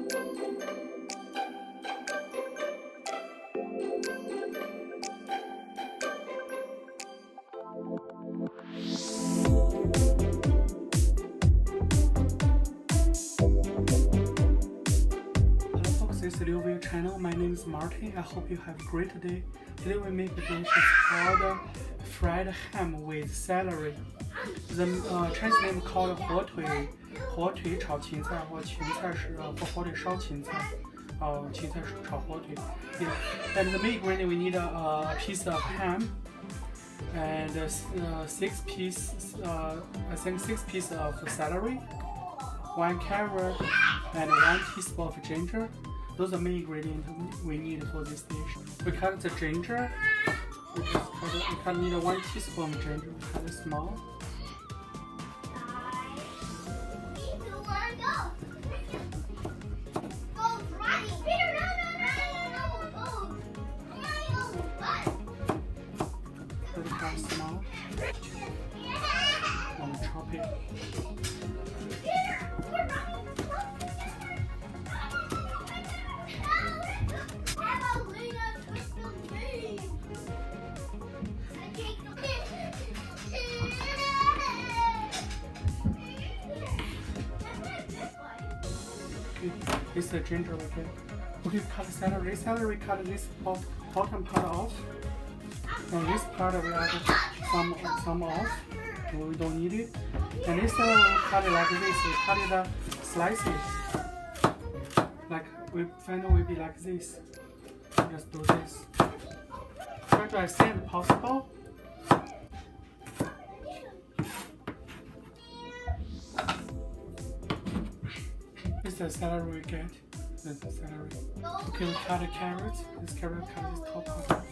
This is Liu channel. My name is Martin. I hope you have a great day. Today we make a dish called fried ham with celery. The Chinese name called 火腿炒芹菜或芹菜是火腿烧芹菜，芹菜炒火腿。Yeah. And the main ingredient we need a piece of ham and six pieces of celery, 1 carrot, and 1 teaspoon of ginger. Those are the main ingredients we need for this dish. We cut the ginger. We need 1 teaspoon of ginger. We cut it small. Cut it small. And chop it. This is the ginger again. Okay, cut celery. Celery, cut this bottom part off. And this part we add some off. We don't need it. And this celery we cut it like this. We cut it slices. Like we final will be like this. Just do this. Try to as thin as possible. This is the celery we get. This is the celery. Okay, we cut the carrots. This carrot cut this top part off.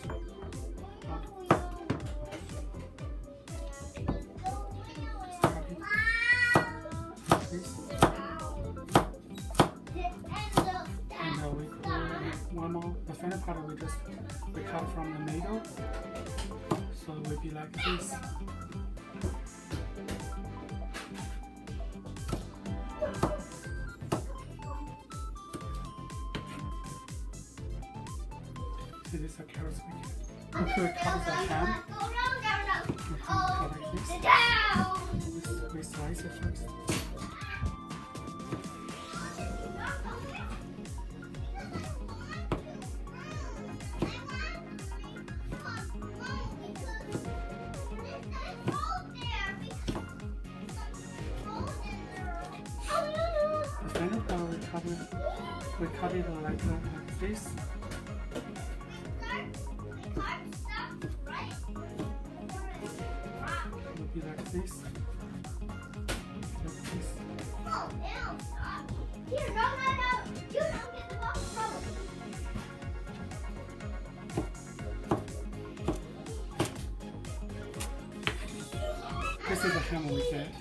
And we put one more. The final part we cut from the middle. So it will be like this. This is a carrot we get. Okay, we cut the ham. We cut like this. We slice it first. The final part we cut it like this. Be like this. Like this. Oh, ew, stop. Here, no. You don't get the box from it. This is the ham we get.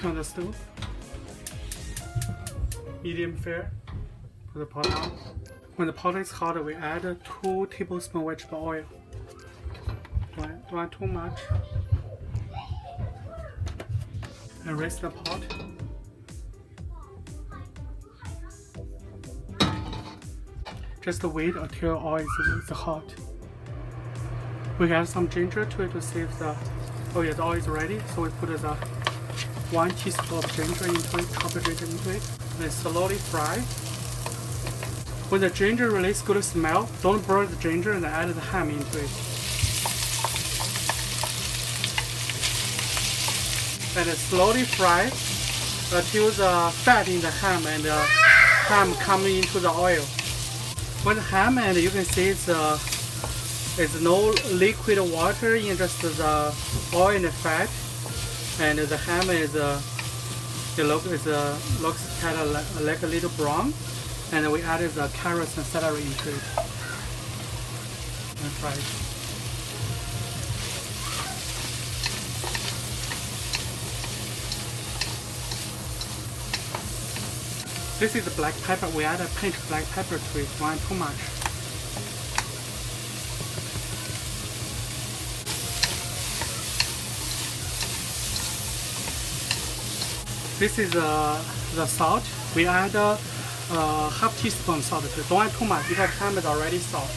Turn on the stove. Medium fire. Put the pot on. When the pot is hot, we add 2 tablespoons vegetable oil. Don't want too much. And raise the pot. Just wait until oil is hot. We add some ginger to it to save the. Oh yeah, the oil is ready. So we put the 1 teaspoon of ginger into it, chop the ginger into it, and slowly fry. When the ginger releases good smell, don't burn the ginger and add the ham into it. And slowly fry until the fat in the ham and the ham come into the oil. When the ham and you can see it's no liquid water in just the oil and the fat, and the ham is looks kind of like a little brown. And we added the carrots and celery into it and fry it. This is the black pepper. We add a pinch of black pepper to it. Don't want too much. This is the salt. We add half teaspoon salt. Don't add too much because ham is already salt.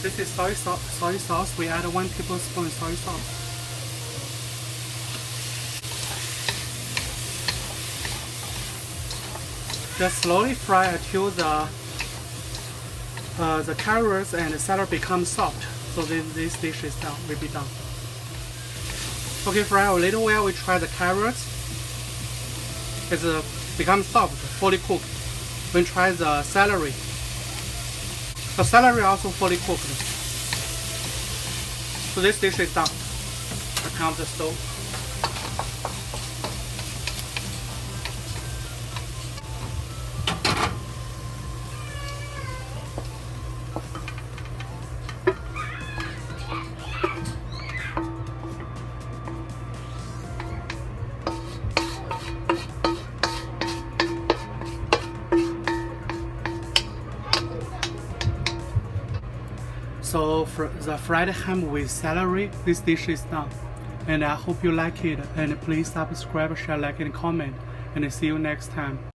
This is soy sauce. We add 1 tablespoon soy sauce. Just slowly fry until the carrots and the celery become soft. So this dish is done. Will be done. Okay, fry a little while. We try the carrots. It's become soft, fully cooked. We try the celery. The celery also fully cooked. So this dish is done. I turn off the stove. So for the fried ham with celery, this dish is done. And I hope you like it. And please subscribe, share, like, and comment. And see you next time.